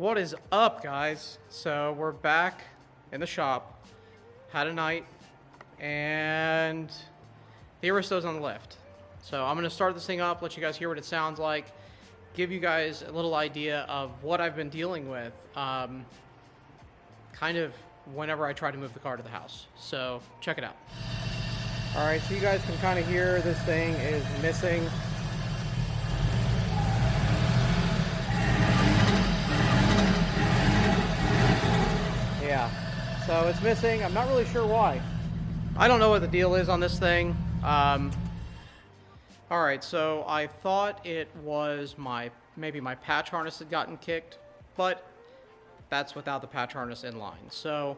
What is up, guys? So we're back in the shop, had a night, and the Aristo's on the lift. So I'm going to start this thing up, let you guys hear what it sounds like, give you guys a little idea of what I've been dealing with, kind of whenever I try to move the car to the house. So check it out. All right, so you guys can kind of hear this thing is missing. Yeah, so it's missing. I'm not really sure why. I don't know what the deal is on this thing. All right, so I thought it was maybe my patch harness had gotten kicked, but that's without the patch harness in line. So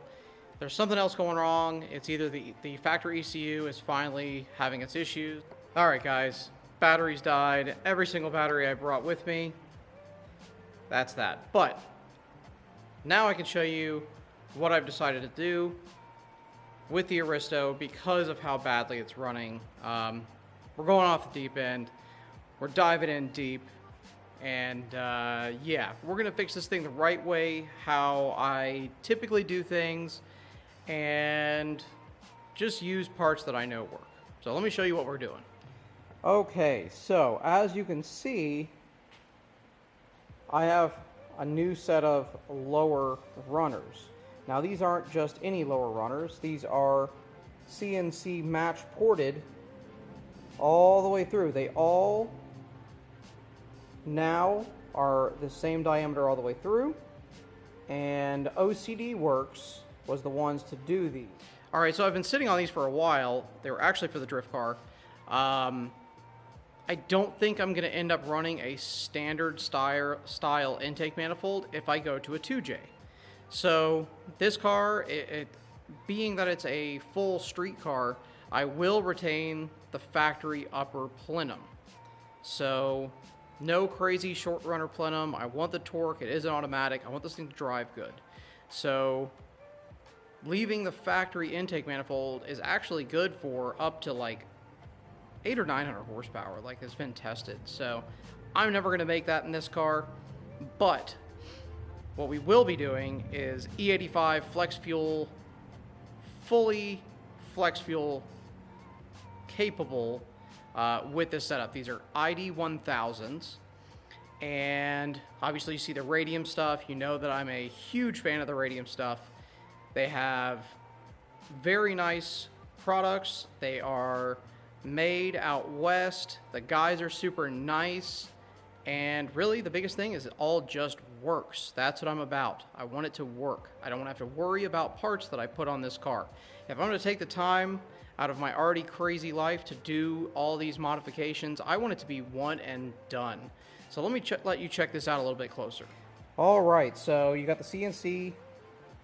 there's something else going wrong. It's either the factory ECU is finally having its issues. All right, guys, batteries died. Every single battery I brought with me. That's that. But now I can show you what I've decided to do with the Aristo because of how badly it's running. We're going off the deep end. We're diving in deep. And yeah, we're going to fix this thing the right way, how I typically do things, and just use parts that I know work. So let me show you what we're doing. Okay, so as you can see, I have a new set of lower runners. Now these aren't just any lower runners, these are CNC match ported all the way through. They all now are the same diameter all the way through, and OCD Works was the ones to do these. All right, so I've been sitting on these for a while. They were actually for the drift car. I don't think I'm going to end up running a standard style intake manifold if I go to a 2J. So this car, being that it's a full street car, I will retain the factory upper plenum. So no crazy short runner plenum. I want the torque. It is an automatic. I want this thing to drive good. So leaving the factory intake manifold is actually good for up to like 800 or 900 horsepower, like it's been tested. So I'm never going to make that in this car, but what we will be doing is E85 flex fuel, fully flex fuel capable with this setup. These are ID1000s, and obviously you see the Radium stuff. You know that I'm a huge fan of the Radium stuff. They have very nice products. They are made out west. The guys are super nice. And really, the biggest thing is it all just works. That's what I'm about. I want it to work. I don't want to have to worry about parts that I put on this car. If I'm going to take the time out of my already crazy life to do all these modifications, I want it to be one and done. So let me let you check this out a little bit closer. All right, so you got the CNC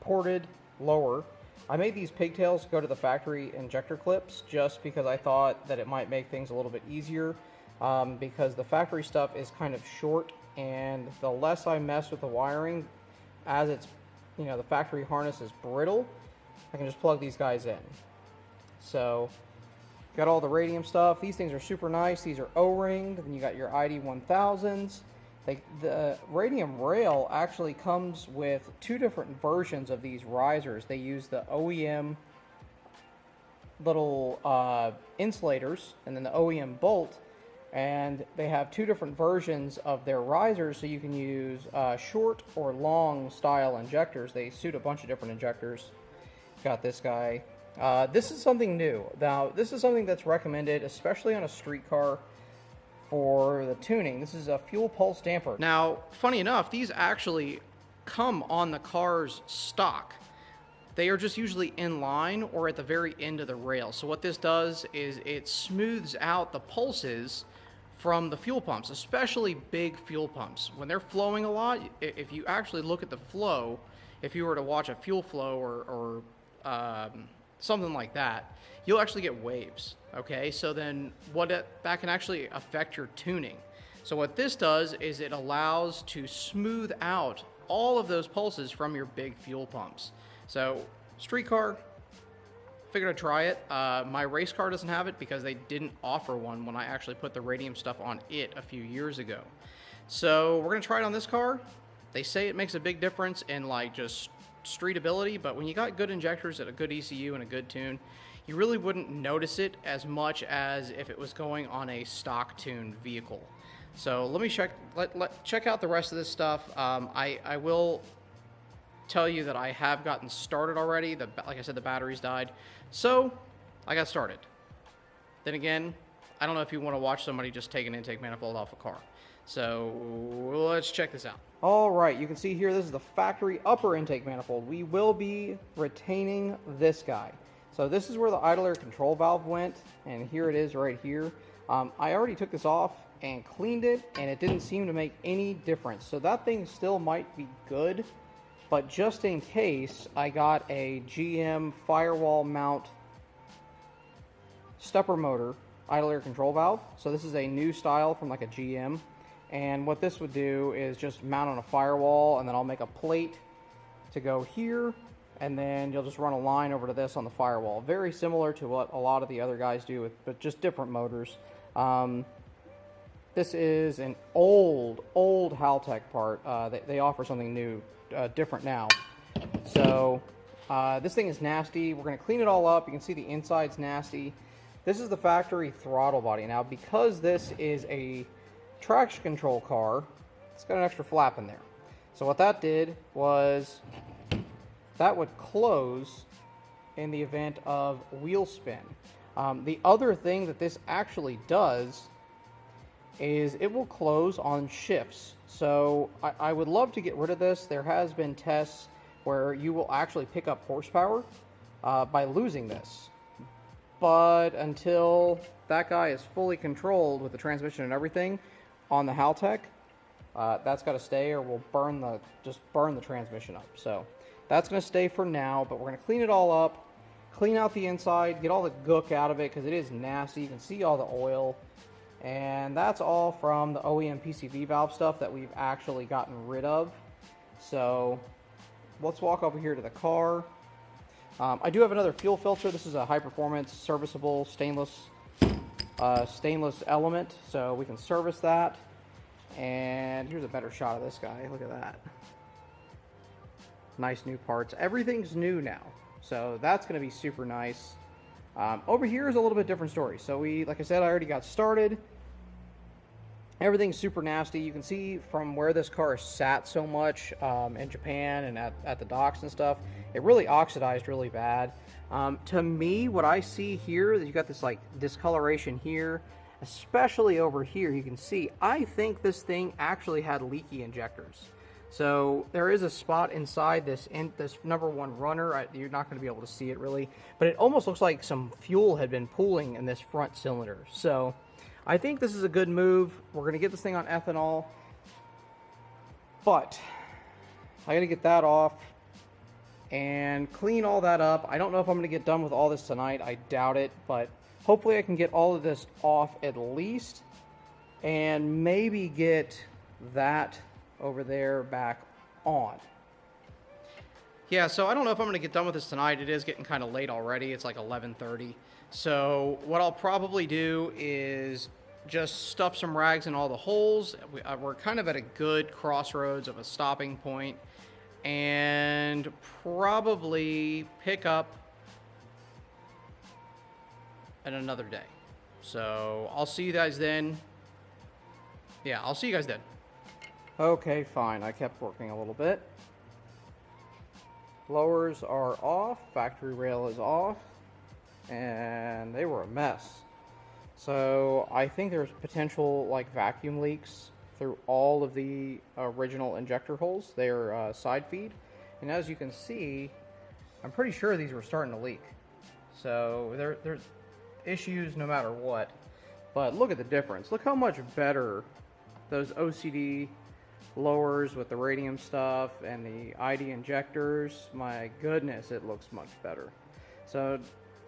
ported lower. I made these pigtails go to the factory injector clips just because I thought that it might make things a little bit easier. Because the factory stuff is kind of short, and the less I mess with the wiring, as it's, the factory harness is brittle, I can just plug these guys in. So, got all the Radium stuff. These things are super nice. These are O-ringed. Then you got your ID1000s. The Radium rail actually comes with two different versions of these risers. They use the OEM little insulators, and then the OEM bolt. And they have two different versions of their risers, so you can use short or long style injectors. They suit a bunch of different injectors. Got this guy. This is something new. Now, this is something that's recommended, especially on a street car for the tuning. This is a fuel pulse damper. Now, funny enough, these actually come on the car's stock. They are just usually in line or at the very end of the rail. So what this does is it smooths out the pulses from the fuel pumps, especially big fuel pumps. When they're flowing a lot, if you actually look at the flow, if you were to watch a fuel flow or something like that, you'll actually get waves, okay? So then that can actually affect your tuning. So what this does is it allows to smooth out all of those pulses from your big fuel pumps. So street car, figured I'd try it. My race car doesn't have it because they didn't offer one when I actually put the Radium stuff on it a few years ago. So we're gonna try it on this car, They say it makes a big difference in like just streetability, but when you got good injectors at a good ECU and a good tune, you really wouldn't notice it as much as if it was going on a stock tuned vehicle. So let me check out the rest of this stuff. I will tell you that I have gotten started already. Like I said, the batteries died, so I got started. Then again, I don't know if you want to watch somebody just take an intake manifold off a car. So let's check this out. All right, you can see here, this is the factory upper intake manifold. We will be retaining this guy. So this is where the idle air control valve went, and here it is right here. I already took this off and cleaned it, and it didn't seem to make any difference. So that thing still might be good, but just in case, I got a GM firewall mount stepper motor idle air control valve. So this is a new style from like a GM. And what this would do is just mount on a firewall, and then I'll make a plate to go here, and then you'll just run a line over to this on the firewall. Very similar to what a lot of the other guys do, but just different motors. This is an old Haltech part. They offer something new, different now. So this thing is nasty. We're going to clean it all up. You can see the inside's nasty. This is the factory throttle body. Now, because this is a traction control car, it's got an extra flap in there. So what that did was that would close in the event of wheel spin. The other thing that this actually does is it will close on shifts. So I would love to get rid of this. There has been tests where you will actually pick up horsepower by losing this. But until that guy is fully controlled with the transmission and everything on the Haltech, that's got to stay, or we'll just burn the transmission up. So that's going to stay for now, but we're going to clean it all up, clean out the inside, get all the gook out of it because it is nasty. You can see all the oil, and that's all from the OEM PCV valve stuff that we've actually gotten rid of. So let's walk over here to the car. I do have another fuel filter. This is a high-performance, serviceable stainless element, so we can service that. And here's a better shot of this guy. Look at that. Nice new parts. Everything's new now, so that's going to be super nice. Over here is a little bit different story. So like I said, I already got started. Everything's super nasty. You can see from where this car sat so much in Japan and at the docks and stuff, it really oxidized really bad. To me, what I see here, you got this like discoloration here, especially over here, you can see, I think this thing actually had leaky injectors. So there is a spot inside this number one runner. You're not going to be able to see it really, but it almost looks like some fuel had been pooling in this front cylinder. So I think this is a good move. We're going to get this thing on ethanol, but I got to get that off and clean all that up. I don't know if I'm going to get done with all this tonight. I doubt it, but hopefully I can get all of this off at least, and maybe get that over there back on. Yeah, so I don't know if I'm going to get done with this tonight. It is getting kind of late already. It's like 11:30. So what I'll probably do is just stuff some rags in all the holes. We're kind of at a good crossroads of a stopping point, and probably pick up at another day. So I'll see you guys then. Yeah, I'll see you guys then. Okay, fine. I kept working a little bit. Blowers are off, factory rail is off, and they were a mess. So I think there's potential like vacuum leaks through all of the original injector holes. They're side feed, and as you can see, I'm pretty sure these were starting to leak. So there's issues no matter what. But look at the difference. Look how much better those OCD lowers with the radium stuff and the ID injectors. My goodness, it looks much better. So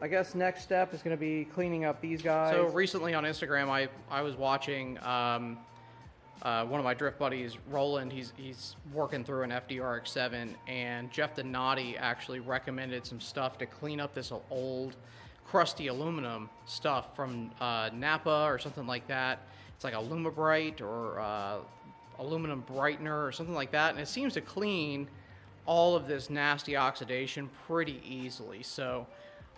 I guess next step is going to be cleaning up these guys. So recently on Instagram, I was watching one of my drift buddies, Roland. He's working through an FDRX7, and Jeff Donati actually recommended some stuff to clean up this old crusty aluminum stuff from Napa or something like that. It's like a Lumabrite or aluminum brightener or something like that, and it seems to clean all of this nasty oxidation pretty easily. So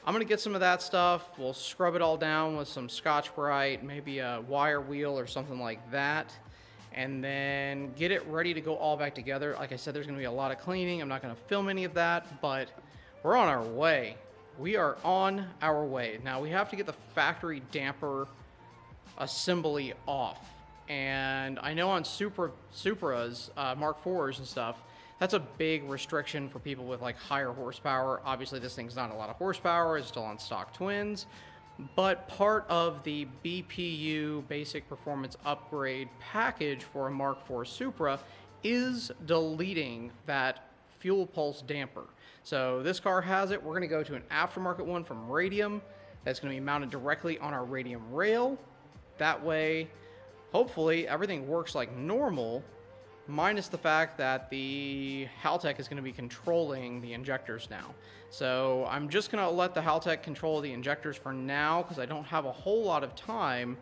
I'm going to get some of that stuff. We'll scrub it all down with some Scotch-Brite, maybe a wire wheel or something like that, and then get it ready to go all back together. Like I said, there's going to be a lot of cleaning. I'm not going to film any of that, but we're on our way. We are on our way. Now, we have to get the factory damper assembly off. And I know on Supras, Mark IVs and stuff, that's a big restriction for people with like higher horsepower. Obviously, this thing's not a lot of horsepower. It's still on stock twins. But part of the BPU basic performance upgrade package for a Mark IV Supra is deleting that fuel pulse damper. So this car has it. We're going to go to an aftermarket one from Radium that's going to be mounted directly on our Radium rail. That way, hopefully, everything works like normal, minus the fact that the Haltech is going to be controlling the injectors now. So I'm just going to let the Haltech control the injectors for now because I don't have a whole lot of time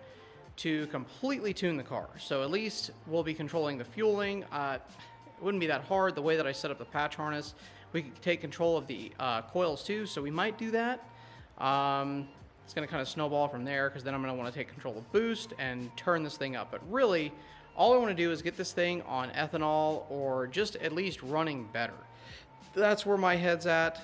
to completely tune the car. So at least we'll be controlling the fueling. It wouldn't be that hard the way that I set up the patch harness. We could take control of the coils too, so we might do that. It's going to kind of snowball from there because then I'm going to want to take control of boost and turn this thing up. But really, all I want to do is get this thing on ethanol or just at least running better. That's where my head's at,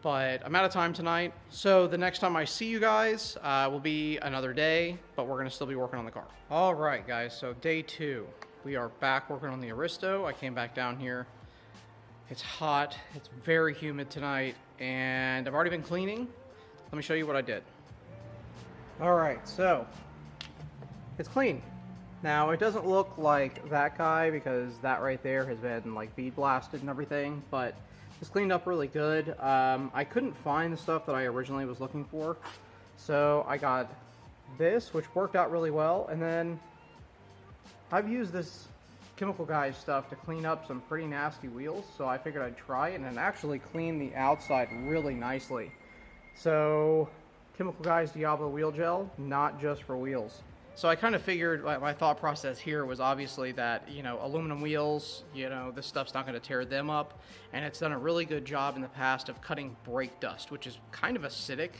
but I'm out of time tonight. So the next time I see you guys will be another day, but we're going to still be working on the car. All right, guys, so day 2. We are back working on the Aristo. I came back down here. It's hot, it's very humid tonight, and I've already been cleaning. Let me show you what I did. All right, so it's clean. Now, it doesn't look like that guy because that right there has been like bead blasted and everything, but it's cleaned up really good. I couldn't find the stuff that I originally was looking for, so I got this, which worked out really well, and then I've used this Chemical Guys stuff to clean up some pretty nasty wheels, so I figured I'd try it and actually clean the outside really nicely. So, Chemical Guys Diablo wheel gel, not just for wheels. So I kind of figured, my thought process here was obviously that, you know, aluminum wheels, you know, this stuff's not going to tear them up, and it's done a really good job in the past of cutting brake dust, which is kind of acidic,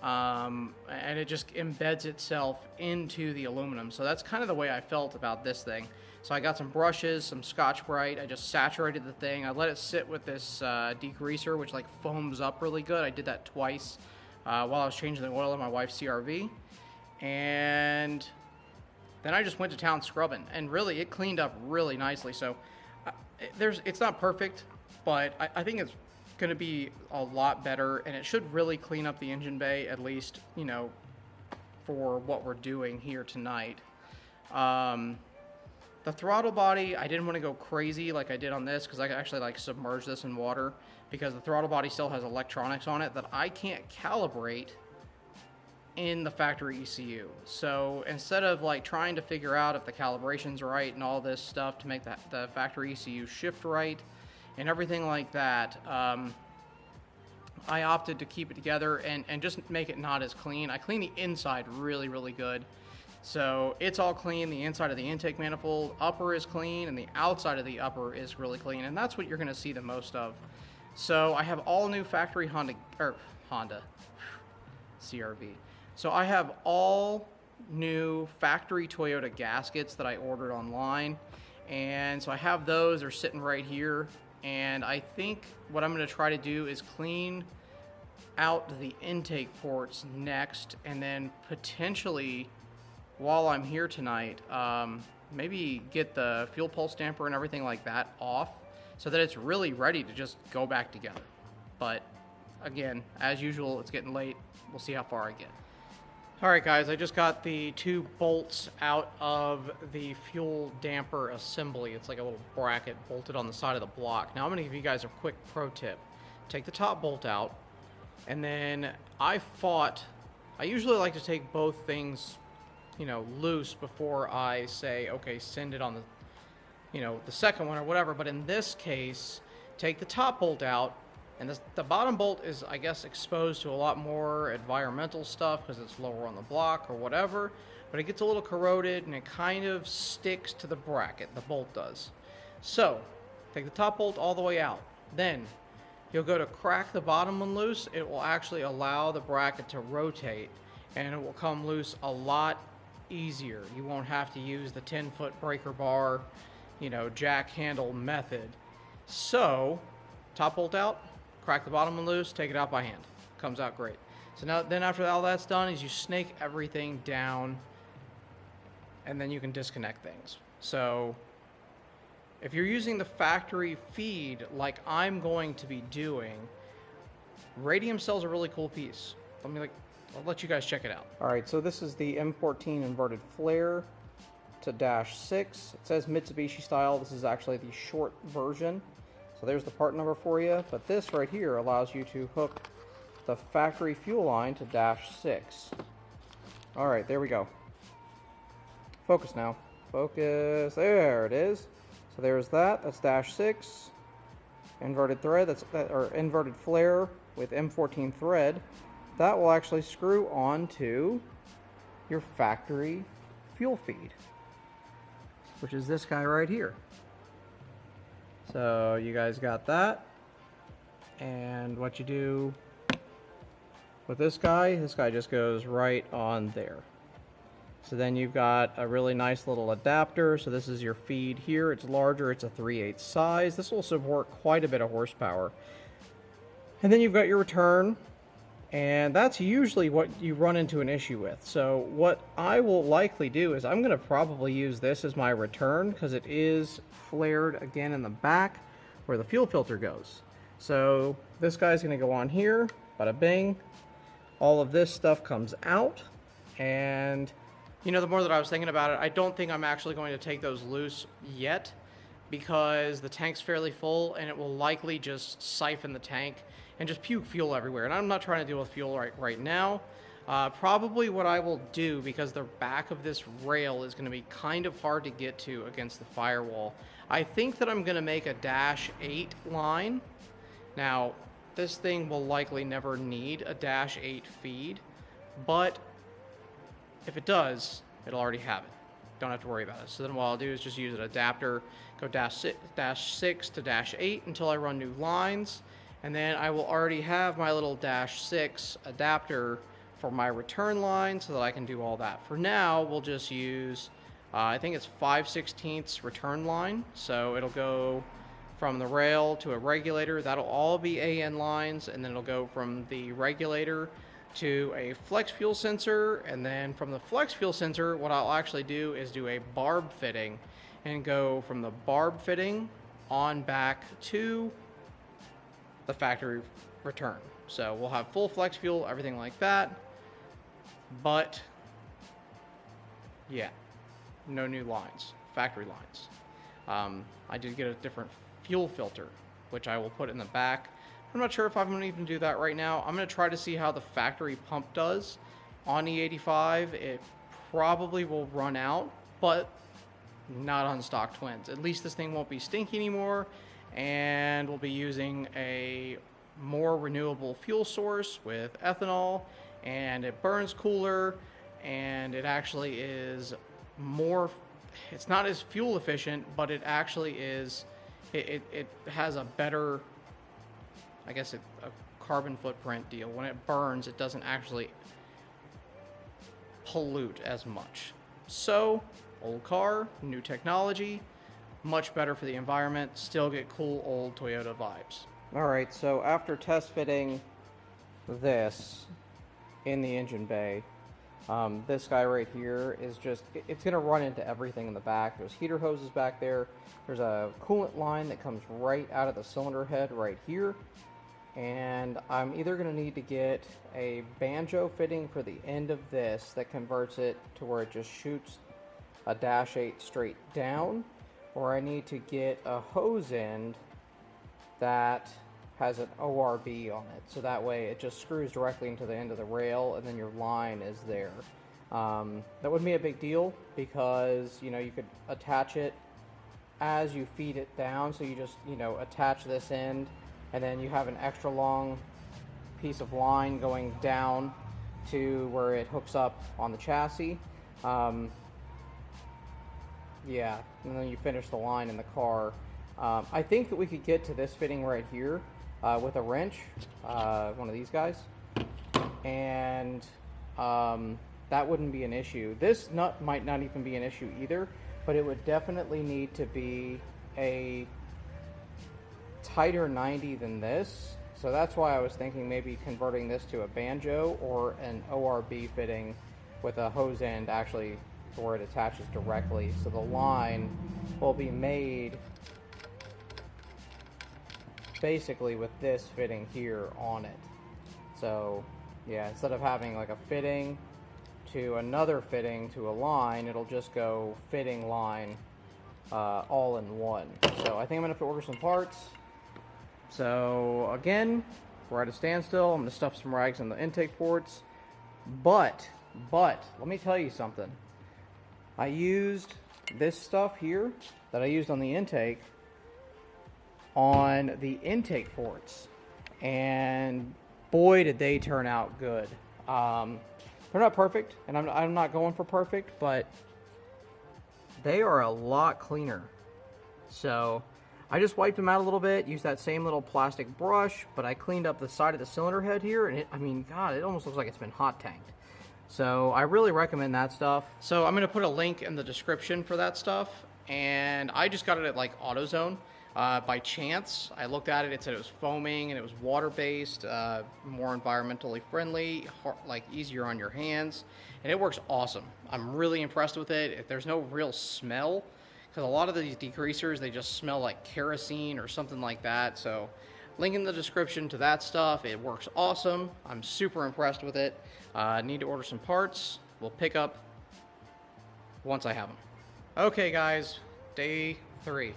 and it just embeds itself into the aluminum. So that's kind of the way I felt about this thing. So I got some brushes, some Scotch-Brite, I just saturated the thing, I let it sit with this degreaser, which like foams up really good. I did that twice while I was changing the oil in my wife's CRV. And then I just went to town scrubbing, and really it cleaned up really nicely. So it's not perfect, but I think it's going to be a lot better, and it should really clean up the engine bay, at least, you know, for what we're doing here tonight. The throttle body, I didn't want to go crazy like I did on this because I could actually like submerge this in water because the throttle body still has electronics on it that I can't calibrate in the factory ECU. So instead of like trying to figure out if the calibration's right and all this stuff to make the factory ECU shift right and everything like that, I opted to keep it together and just make it not as clean. I clean the inside really, really good. So it's all clean. The inside of the intake manifold upper is clean, and the outside of the upper is really clean, and that's what you're going to see the most of. So I have all new factory Honda CRV. So I have all new factory Toyota gaskets that I ordered online, and so I have those. They're sitting right here, and I think what I'm going to try to do is clean out the intake ports next, and then potentially, while I'm here tonight, maybe get the fuel pulse damper and everything like that off so that it's really ready to just go back together. But again, as usual, it's getting late. We'll see how far I get. All right, guys, I just got the 2 bolts out of the fuel damper assembly. It's like a little bracket bolted on the side of the block. Now I'm gonna give you guys a quick pro tip. Take the top bolt out, and then I usually like to take both things, you know, loose before I say, okay, send it on the, you know, the second one or whatever. But in this case, take the top bolt out, And the bottom bolt is, I guess, exposed to a lot more environmental stuff because it's lower on the block or whatever, but it gets a little corroded and it kind of sticks to the bracket, the bolt does. So, take the top bolt all the way out. Then, you'll go to crack the bottom one loose. It will actually allow the bracket to rotate, and it will come loose a lot easier. You won't have to use the 10-foot breaker bar, jack handle method. So, top bolt out, crack the bottom one loose, take it out by hand. Comes out great. So now, then after all that's done, is you snake everything down, and then you can disconnect things. So, if you're using the factory feed like I'm going to be doing, Radium Cell's a really cool piece. I'll let you guys check it out. Alright, so this is the M14 inverted flare to -6. It says Mitsubishi style. This is actually the short version. So there's the part number for you. But this right here allows you to hook the factory fuel line to -6. Alright, there we go. Focus now. Focus. There it is. So there's that. That's -6. Inverted thread. Or inverted flare with M14 thread. That will actually screw onto your factory fuel feed, which is this guy right here. So you guys got that. And what you do with this guy just goes right on there. So then you've got a really nice little adapter. So this is your feed here. It's larger. It's a 3/8 size. This will support quite a bit of horsepower. And then you've got your return. And that's usually what you run into an issue with. So what I will likely do is I'm going to probably use this as my return because it is flared again in the back where the fuel filter goes. So this guy's going to go on here, bada bing. All of this stuff comes out. And the more that I was thinking about it, I don't think I'm actually going to take those loose yet because the tank's fairly full and it will likely just siphon the tank and just puke fuel everywhere. And I'm not trying to deal with fuel right now. Probably what I will do, because the back of this rail is going to be kind of hard to get to against the firewall, I think that I'm going to make a -8 line. Now, this thing will likely never need a -8 feed, but if it does, it'll already have it. Don't have to worry about it. So then what I'll do is just use an adapter, go -6 to -8 until I run new lines. And then I will already have my little -6 adapter for my return line so that I can do all that. For now, we'll just use, I think it's 5/16 return line. So it'll go from the rail to a regulator. That'll all be AN lines. And then it'll go from the regulator to a flex fuel sensor. And then from the flex fuel sensor, what I'll actually do is do a barb fitting and go from the barb fitting on back to the factory return. So we'll have full flex fuel, everything like that. But yeah, no new lines, factory lines. I did get a different fuel filter, which I will put in the back. I'm not sure if I'm going to even do that right now. I'm going to try to see how the factory pump does on E85. It probably will run out, but not on stock twins. At least this thing won't be stinky anymore. And we'll be using a more renewable fuel source with ethanol, and it burns cooler, and it actually is more, it's not as fuel efficient, but it actually is, it has a better, I guess, a carbon footprint deal. When it burns, it doesn't actually pollute as much. So, old car, new technology, much better for the environment, still get cool old Toyota vibes. Alright, so after test fitting this in the engine bay, this guy right here is just, it's going to run into everything in the back. There's heater hoses back there. There's a coolant line that comes right out of the cylinder head right here. And I'm either going to need to get a banjo fitting for the end of this that converts it to where it just shoots a -8 straight down, or I need to get a hose end that has an ORB on it, so that way it just screws directly into the end of the rail and then your line is there. That wouldn't be a big deal because you could attach it as you feed it down, so you just attach this end and then you have an extra long piece of line going down to where it hooks up on the chassis. Yeah, and then you finish the line in the car. I think that we could get to this fitting right here with a wrench, one of these guys, and that wouldn't be an issue. This nut might not even be an issue either, but it would definitely need to be a tighter 90 than this. So that's why I was thinking maybe converting this to a banjo or an ORB fitting with a hose end actually where it attaches directly. So the line will be made basically with this fitting here on it. So yeah, instead of having like a fitting to another fitting to a line, it'll just go fitting line all in one. So I think I'm gonna have to order some parts. So again, we're at a standstill. I'm gonna stuff some rags in the intake ports, but let me tell you something. I used this stuff here that I used on the intake ports, and boy did they turn out good. They're not perfect, and I'm not going for perfect, but they are a lot cleaner. So I just wiped them out a little bit, used that same little plastic brush, but I cleaned up the side of the cylinder head here, and I mean, God, it almost looks like it's been hot tanked. So I really recommend that stuff. So I'm going to put a link in the description for that stuff, and I just got it at like AutoZone. By chance, I looked at it, it said it was foaming and it was water-based, more environmentally friendly, like easier on your hands, and it works awesome. I'm really impressed with it. There's no real smell, because a lot of these degreasers, they just smell like kerosene or something like that. So link in the description to that stuff. It works awesome. I'm super impressed with it. Need to order some parts. We'll pick up once I have them. Okay guys, day 3.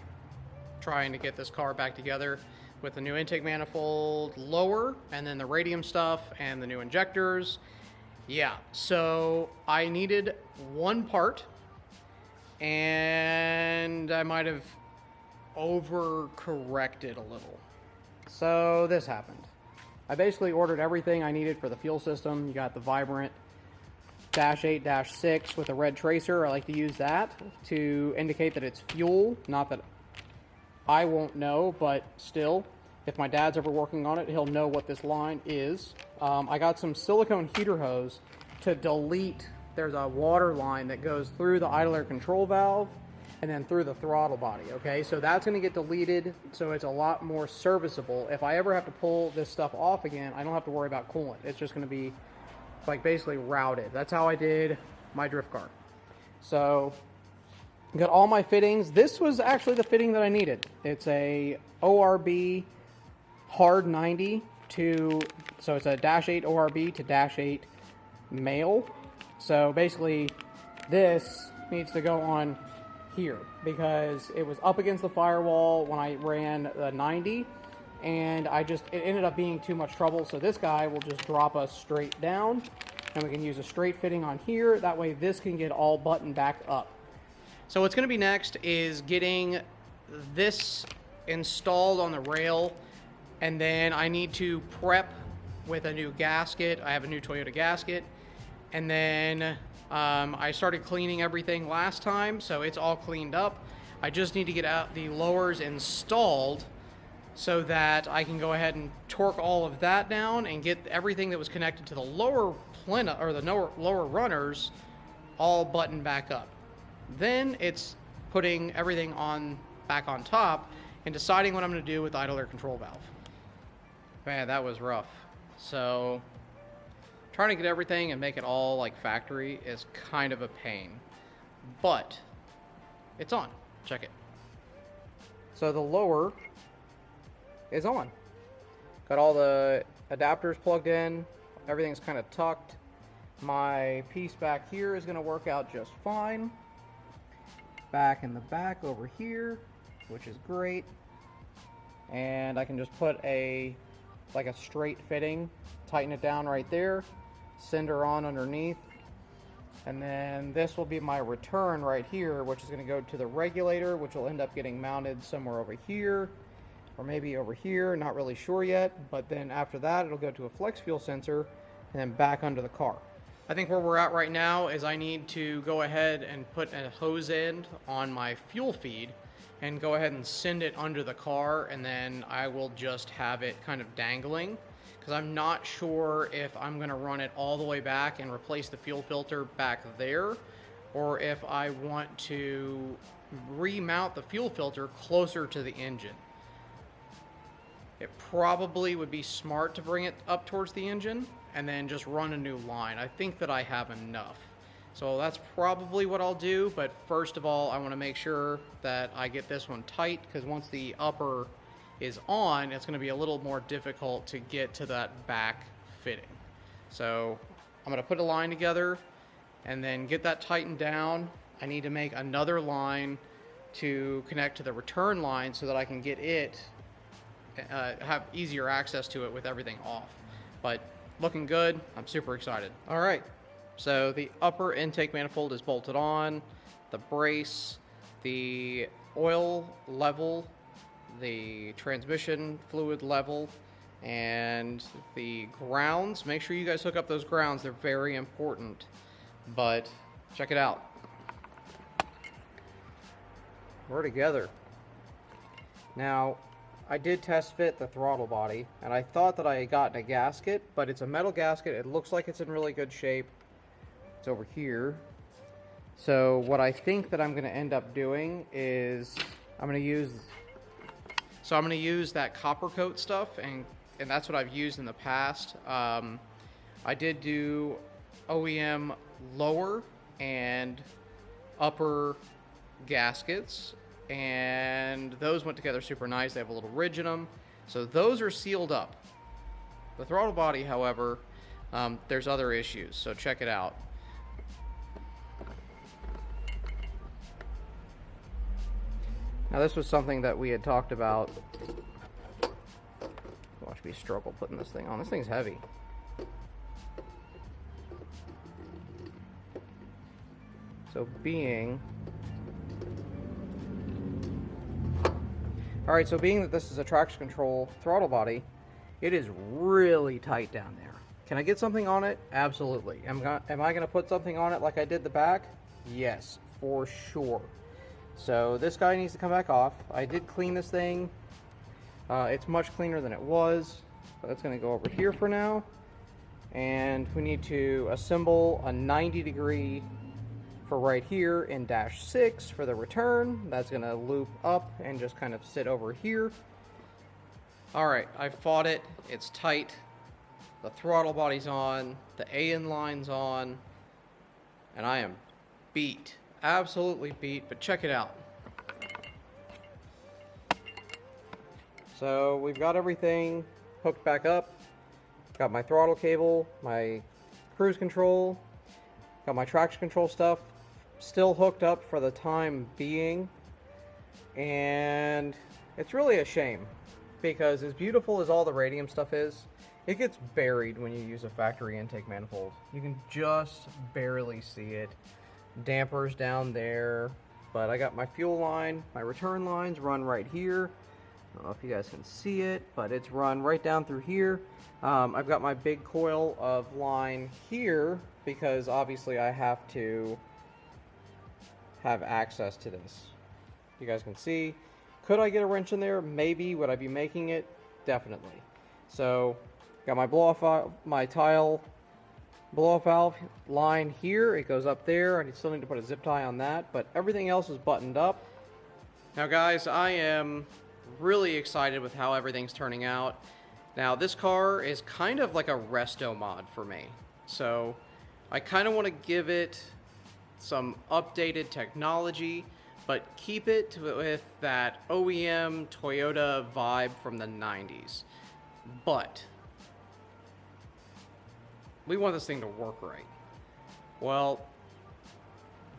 Trying to get this car back together with the new intake manifold lower, and then the radium stuff and the new injectors. Yeah, so I needed one part, and I might have overcorrected a little. So this happened. I basically ordered everything I needed for the fuel system. You got the Vibrant -8-6 with a red tracer. I like to use that to indicate that it's fuel. Not that I won't know, but still, if my dad's ever working on it, he'll know what this line is. I got some silicone heater hose to delete. There's a water line that goes through the idle air control valve and then through the throttle body, okay? So that's going to get deleted, so it's a lot more serviceable. If I ever have to pull this stuff off again, I don't have to worry about coolant. It's just going to be like basically routed. That's how I did my drift car. So got all my fittings. This was actually the fitting that I needed. It's a ORB hard 90 to, so it's a -8 ORB to -8 male. So basically this needs to go on here because it was up against the firewall when I ran the 90, and it ended up being too much trouble. So this guy will just drop us straight down, and we can use a straight fitting on here. That way this can get all buttoned back up. So what's going to be next is getting this installed on the rail, and then I need to prep with a new gasket. I have a new Toyota gasket, and then I started cleaning everything last time, so it's all cleaned up. I just need to get out the lowers installed so that I can go ahead and torque all of that down and get everything that was connected to the lower plenum or the lower runners all buttoned back up. Then it's putting everything back on top and deciding what I'm going to do with the idle air control valve. Man, that was rough. So trying to get everything and make it all like factory is kind of a pain, but it's on. Check it. So the lower is on. Got all the adapters plugged in. Everything's kind of tucked. My piece back here is going to work out just fine. Back in the back over here, which is great. And I can just put a straight fitting, tighten it down right there, send her on underneath, and then this will be my return right here, which is going to go to the regulator, which will end up getting mounted somewhere over here. or maybe over here, not really sure yet, but then after that it'll go to a flex fuel sensor and then back under the car. I think where we're at right now is I need to go ahead and put a hose end on my fuel feed and go ahead and send it under the car, and then I will just have it kind of dangling, because I'm not sure if I'm going to run it all the way back and replace the fuel filter back there, or if I want to remount the fuel filter closer to the engine. It probably would be smart to bring it up towards the engine and then just run a new line. I think that I have enough. So that's probably what I'll do, but first of all, I want to make sure that I get this one tight, because once the upper is on, it's going to be a little more difficult to get to that back fitting. So I'm going to put a line together and then get that tightened down. I need to make another line to connect to the return line so that I can get it, have easier access to it with everything off. But looking good. I'm super excited. All right, so the upper intake manifold is bolted on, the brace, the oil level, the transmission fluid level, and the grounds. Make sure you guys hook up those grounds. They're very important. But check it out. We're together. Now, I did test fit the throttle body, and I thought that I had gotten a gasket, but it's a metal gasket. It looks like it's in really good shape. It's over here. So what I think that I'm going to end up doing is I'm going to use that copper coat stuff, and that's what I've used in the past. I did do OEM lower and upper gaskets, and those went together super nice. They have a little ridge in them, so those are sealed up. The throttle body, however, there's other issues, so check it out. Now this was something that we had talked about. Watch me struggle putting this thing on. This thing's heavy. So being that this is a traction control throttle body, it is really tight down there. Can I get something on it? Absolutely. Am I going to put something on it like I did the back? Yes, for sure. So this guy needs to come back off. I did clean this thing. It's much cleaner than it was. So that's going to go over here for now. And we need to assemble a 90-degree for right here in -6 for the return. That's going to loop up and just kind of sit over here. Alright, I fought it. It's tight. The throttle body's on. The AN line's on. And I am beat. Absolutely beat, but check it out. So we've got everything hooked back up. Got my throttle cable, my cruise control, got my traction control stuff still hooked up for the time being. And it's really a shame, because as beautiful as all the Radium stuff is, it gets buried when you use a factory intake manifold. You can just barely see it. Dampers down there, but I got my fuel line, my return lines run right here. I don't know if you guys can see it, but it's run right down through here. I've got my big coil of line here because obviously I have to have access to this. You guys can see. Could I get a wrench in there? Maybe. Would I be making it? Definitely. So got my my tile blow-off valve line here. It goes up there. I still need to put a zip tie on that, but everything else is buttoned up. Now guys, I am really excited with how everything's turning out. Now this car is kind of like a resto mod for me, so I kind of want to give it some updated technology, but keep it with that OEM Toyota vibe from the 90s. But we want this thing to work right. Well,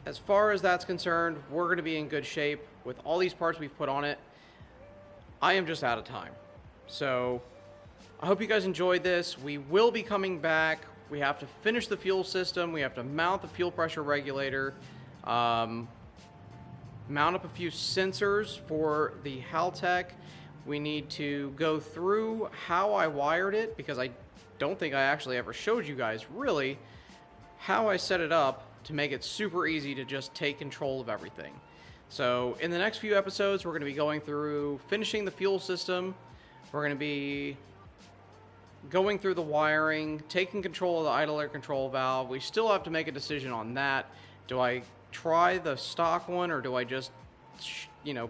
as far as that's concerned, we're going to be in good shape with all these parts we've put on it. I am just out of time. So I hope you guys enjoyed this. We will be coming back. We have to finish the fuel system. We have to mount the fuel pressure regulator. Mount up a few sensors for the Haltech. we need to go through how I wired it, because I don't think I actually ever showed you guys really how I set it up to make it super easy to just take control of everything. So in the next few episodes, we're going to be going through finishing the fuel system. We're going to be going through the wiring, taking control of the idle air control valve. We still have to make a decision on that. Do I try the stock one, or do I just,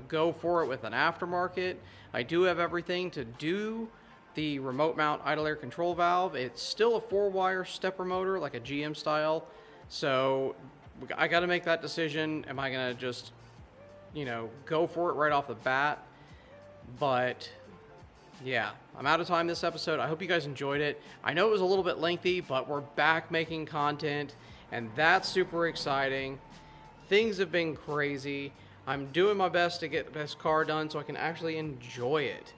go for it with an aftermarket? I do have everything to do the remote mount idle air control valve. It's still a 4-wire stepper motor, like a GM style. So I got to make that decision. Am I going to just, go for it right off the bat? But yeah, I'm out of time this episode. I hope you guys enjoyed it. I know it was a little bit lengthy, but we're back making content, and that's super exciting. Things have been crazy. I'm doing my best to get this car done so I can actually enjoy it.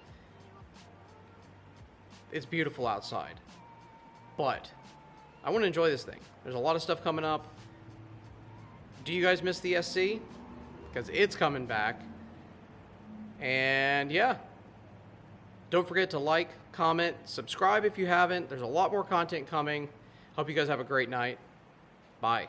It's beautiful outside, but I want to enjoy this thing. There's a lot of stuff coming up. Do you guys miss the SC? Because it's coming back. And yeah, don't forget to like, comment, subscribe if you haven't. There's a lot more content coming. Hope you guys have a great night. Bye.